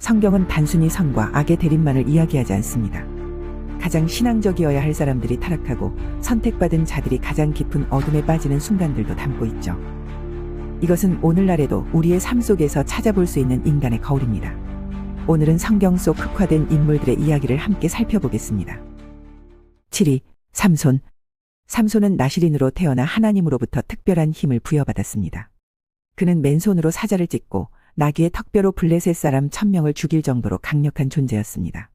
성경은 단순히 선과 악의 대립만을 이야기하지 않습니다. 가장 신앙적이어야 할 사람들이 타락하고 선택받은 자들이 가장 깊은 어둠에 빠지는 순간들도 담고 있죠. 이것은 오늘날에도 우리의 삶 속에서 찾아볼 수 있는 인간의 거울입니다. 오늘은 성경 속 흑화된 인물들의 이야기를 함께 살펴보겠습니다. 7위, 삼손. 삼손은 나실인으로 태어나 하나님으로부터 특별한 힘을 부여받았습니다. 그는 맨손으로 사자를 찢고 나귀의 턱뼈로 블레셋 사람 1000명을 죽일 정도로 강력한 존재였습니다.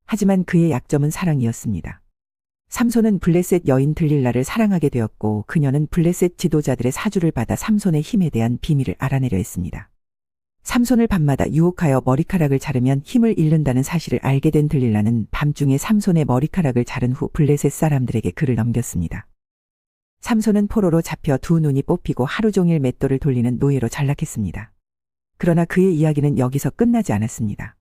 하지만 그의 약점은 사랑이었습니다. 삼손은 블레셋 여인 들릴라를 사랑하게 되었고 그녀는 블레셋 지도자들의 사주를 받아 삼손의 힘에 대한 비밀을 알아내려 했습니다. 삼손을 밤마다 유혹하여 머리카락을 자르면 힘을 잃는다는 사실을 알게 된 들릴라는 밤중에 삼손의 머리카락을 자른 후 블레셋 사람들에게 글을 넘겼습니다. 삼손은 포로로 잡혀 두 눈이 뽑히고 하루 종일 맷돌을 돌리는 노예로 전락했습니다. 그러나 그의 이야기는 여기서 끝나지 않았습니다.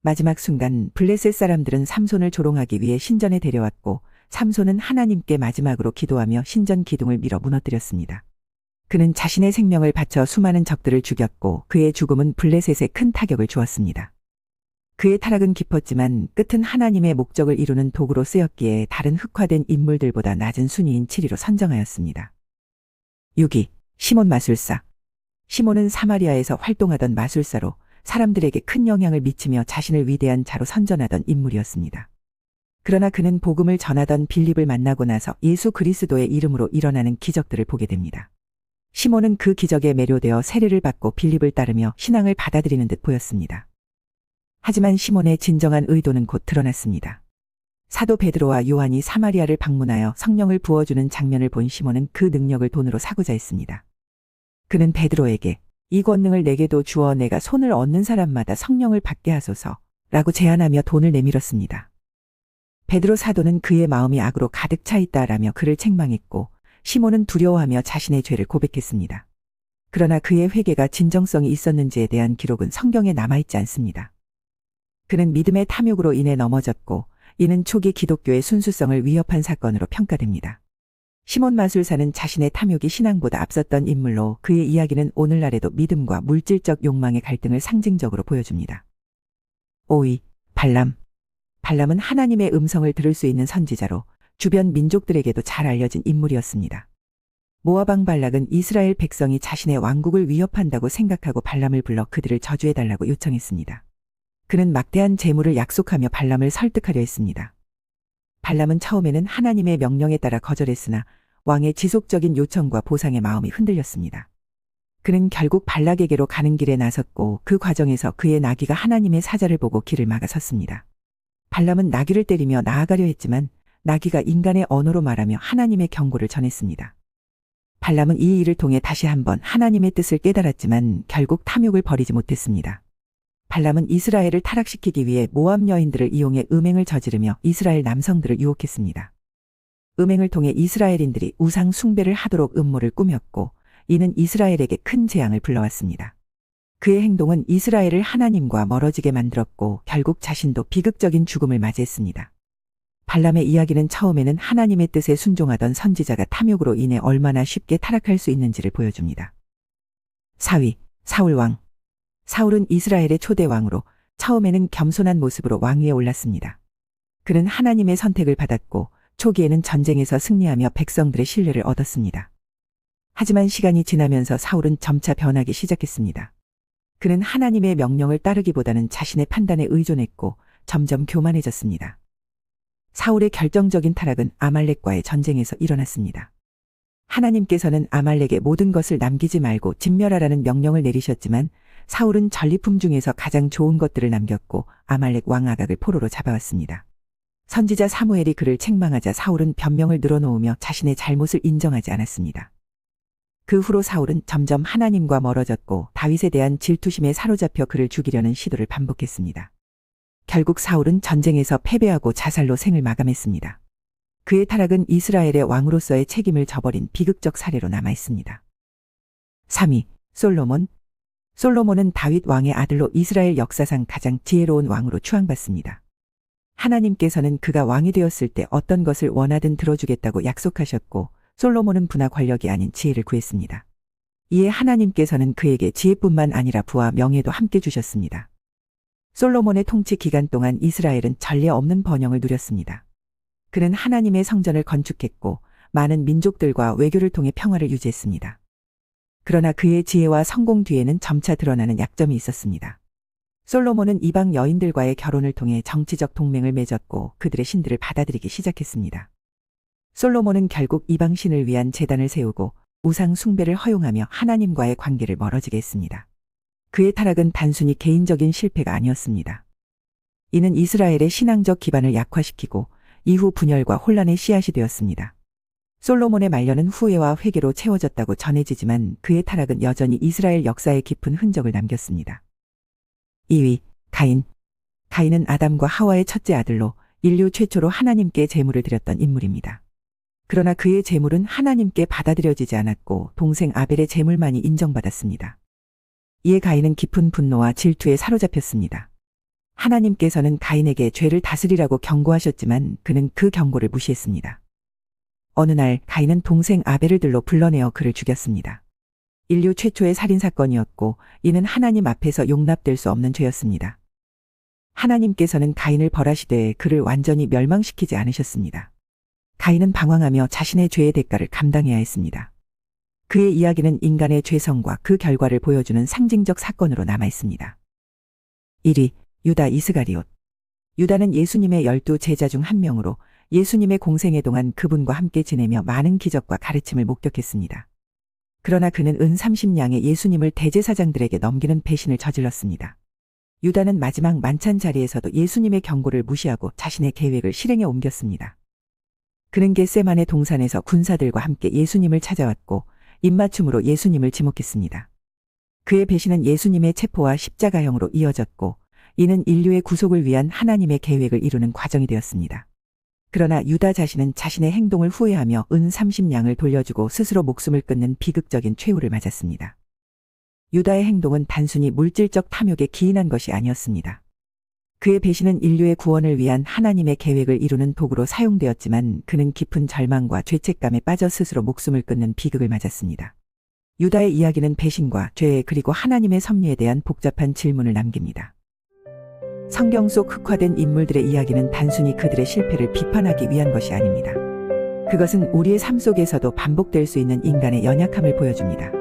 마지막 순간 블레셋 사람들은 삼손을 조롱하기 위해 신전에 데려왔고 삼손은 하나님께 마지막으로 기도하며 신전 기둥을 밀어 무너뜨렸습니다. 그는 자신의 생명을 바쳐 수많은 적들을 죽였고 그의 죽음은 블레셋에 큰 타격을 주었습니다. 그의 타락은 깊었지만 끝은 하나님의 목적을 이루는 도구로 쓰였기에 다른 흑화된 인물들보다 낮은 순위인 7위로 선정하였습니다. 6위, 시몬 마술사. 시몬은 사마리아에서 활동하던 마술사로 사람들에게 큰 영향을 미치며 자신을 위대한 자로 선전하던 인물이었습니다. 그러나 그는 복음을 전하던 빌립을 만나고 나서 예수 그리스도의 이름으로 일어나는 기적들을 보게 됩니다. 시몬은 그 기적에 매료되어 세례를 받고 빌립을 따르며 신앙을 받아들이는 듯 보였습니다. 하지만 시몬의 진정한 의도는 곧 드러났습니다. 사도 베드로와 요한이 사마리아를 방문하여 성령을 부어주는 장면을 본 시몬은 그 능력을 돈으로 사고자 했습니다. 그는 베드로에게 이 권능을 내게도 주어 내가 손을 얹는 사람마다 성령을 받게 하소서 라고 제안하며 돈을 내밀었습니다. 베드로 사도는 그의 마음이 악으로 가득 차 있다라며 그를 책망했고 시몬은 두려워하며 자신의 죄를 고백했습니다. 그러나 그의 회개가 진정성이 있었는지에 대한 기록은 성경에 남아있지 않습니다. 그는 믿음의 탐욕으로 인해 넘어졌고 이는 초기 기독교의 순수성을 위협한 사건으로 평가됩니다. 시몬 마술사는 자신의 탐욕이 신앙보다 앞섰던 인물로 그의 이야기는 오늘날에도 믿음과 물질적 욕망의 갈등을 상징적으로 보여줍니다. 5위, 발람. 발람은 하나님의 음성을 들을 수 있는 선지자로 주변 민족들에게도 잘 알려진 인물이었습니다. 모압 왕 발락은 이스라엘 백성이 자신의 왕국을 위협한다고 생각하고 발람을 불러 그들을 저주해달라고 요청했습니다. 그는 막대한 재물을 약속하며 발람을 설득하려 했습니다. 발람은 처음에는 하나님의 명령에 따라 거절했으나 왕의 지속적인 요청과 보상에 마음이 흔들렸습니다. 그는 결국 발락에게로 가는 길에 나섰고 그 과정에서 그의 나귀가 하나님의 사자를 보고 길을 막아섰습니다. 발람은 나귀를 때리며 나아가려 했지만 나귀가 인간의 언어로 말하며 하나님의 경고를 전했습니다. 발람은 이 일을 통해 다시 한번 하나님의 뜻을 깨달았지만 결국 탐욕을 버리지 못했습니다. 발람은 이스라엘을 타락시키기 위해 모압 여인들을 이용해 음행을 저지르며 이스라엘 남성들을 유혹했습니다. 음행을 통해 이스라엘인들이 우상 숭배를 하도록 음모를 꾸몄고 이는 이스라엘에게 큰 재앙을 불러왔습니다. 그의 행동은 이스라엘을 하나님과 멀어지게 만들었고 결국 자신도 비극적인 죽음을 맞이했습니다. 발람의 이야기는 처음에는 하나님의 뜻에 순종하던 선지자가 탐욕으로 인해 얼마나 쉽게 타락할 수 있는지를 보여줍니다. 4위, 사울왕. 사울은 이스라엘의 초대 왕으로 처음에는 겸손한 모습으로 왕위에 올랐습니다. 그는 하나님의 선택을 받았고 초기에는 전쟁에서 승리하며 백성들의 신뢰를 얻었습니다. 하지만 시간이 지나면서 사울은 점차 변하기 시작했습니다. 그는 하나님의 명령을 따르기보다는 자신의 판단에 의존했고 점점 교만해졌습니다. 사울의 결정적인 타락은 아말렉과의 전쟁에서 일어났습니다. 하나님께서는 아말렉의 모든 것을 남기지 말고 진멸하라는 명령을 내리셨지만 사울은 전리품 중에서 가장 좋은 것들을 남겼고 아말렉 왕 아각을 포로로 잡아왔습니다. 선지자 사무엘이 그를 책망하자 사울은 변명을 늘어놓으며 자신의 잘못을 인정하지 않았습니다. 그 후로 사울은 점점 하나님과 멀어졌고 다윗에 대한 질투심에 사로잡혀 그를 죽이려는 시도를 반복했습니다. 결국 사울은 전쟁에서 패배하고 자살로 생을 마감했습니다. 그의 타락은 이스라엘의 왕으로서의 책임을 저버린 비극적 사례로 남아있습니다. 3위, 솔로몬. 솔로몬은 다윗 왕의 아들로 이스라엘 역사상 가장 지혜로운 왕으로 추앙받습니다. 하나님께서는 그가 왕이 되었을 때 어떤 것을 원하든 들어주겠다고 약속하셨고 솔로몬은 부나 권력이 아닌 지혜를 구했습니다. 이에 하나님께서는 그에게 지혜뿐만 아니라 부와 명예도 함께 주셨습니다. 솔로몬의 통치 기간 동안 이스라엘은 전례 없는 번영을 누렸습니다. 그는 하나님의 성전을 건축했고 많은 민족들과 외교를 통해 평화를 유지했습니다. 그러나 그의 지혜와 성공 뒤에는 점차 드러나는 약점이 있었습니다. 솔로몬은 이방 여인들과의 결혼을 통해 정치적 동맹을 맺었고 그들의 신들을 받아들이기 시작했습니다. 솔로몬은 결국 이방 신을 위한 제단을 세우고 우상 숭배를 허용하며 하나님과의 관계를 멀어지게 했습니다. 그의 타락은 단순히 개인적인 실패가 아니었습니다. 이는 이스라엘의 신앙적 기반을 약화시키고 이후 분열과 혼란의 씨앗이 되었습니다. 솔로몬의 말년은 후회와 회개로 채워졌다고 전해지지만 그의 타락은 여전히 이스라엘 역사에 깊은 흔적을 남겼습니다. 2위, 가인. 가인은 아담과 하와의 첫째 아들로 인류 최초로 하나님께 제물을 드렸던 인물입니다. 그러나 그의 제물은 하나님께 받아들여지지 않았고 동생 아벨의 제물만이 인정받았습니다. 이에 가인은 깊은 분노와 질투에 사로잡혔습니다. 하나님께서는 가인에게 죄를 다스리라고 경고하셨지만 그는 그 경고를 무시했습니다. 어느 날 가인은 동생 아벨을 들러 불러내어 그를 죽였습니다. 인류 최초의 살인사건이었고 이는 하나님 앞에서 용납될 수 없는 죄였습니다. 하나님께서는 가인을 벌하시되 그를 완전히 멸망시키지 않으셨습니다. 가인은 방황하며 자신의 죄의 대가를 감당해야 했습니다. 그의 이야기는 인간의 죄성과 그 결과를 보여주는 상징적 사건으로 남아있습니다. 1위, 유다 이스가리옷. 유다는 예수님의 12 제자 중 한 명으로 예수님의 공생애 동안 그분과 함께 지내며 많은 기적과 가르침을 목격했습니다. 그러나 그는 은 30냥에 예수님을 대제사장들에게 넘기는 배신을 저질렀습니다. 유다는 마지막 만찬 자리에서도 예수님의 경고를 무시하고 자신의 계획을 실행에 옮겼습니다. 그는 겟세마네 동산에서 군사들과 함께 예수님을 찾아왔고 입맞춤으로 예수님을 지목했습니다. 그의 배신은 예수님의 체포와 십자가형으로 이어졌고 이는 인류의 구속을 위한 하나님의 계획을 이루는 과정이 되었습니다. 그러나 유다 자신은 자신의 행동을 후회하며 은 30냥을 돌려주고 스스로 목숨을 끊는 비극적인 최후를 맞았습니다. 유다의 행동은 단순히 물질적 탐욕에 기인한 것이 아니었습니다. 그의 배신은 인류의 구원을 위한 하나님의 계획을 이루는 도구로 사용되었지만 그는 깊은 절망과 죄책감에 빠져 스스로 목숨을 끊는 비극을 맞았습니다. 유다의 이야기는 배신과 죄 그리고 하나님의 섭리에 대한 복잡한 질문을 남깁니다. 성경 속 흑화된 인물들의 이야기는 단순히 그들의 실패를 비판하기 위한 것이 아닙니다. 그것은 우리의 삶 속에서도 반복될 수 있는 인간의 연약함을 보여줍니다.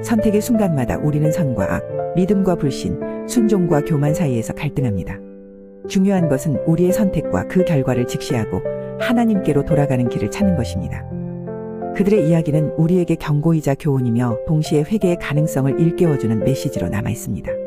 선택의 순간마다 우리는 선과 악, 믿음과 불신, 순종과 교만 사이에서 갈등합니다. 중요한 것은 우리의 선택과 그 결과를 직시하고 하나님께로 돌아가는 길을 찾는 것입니다. 그들의 이야기는 우리에게 경고이자 교훈이며 동시에 회개의 가능성을 일깨워주는 메시지로 남아 있습니다.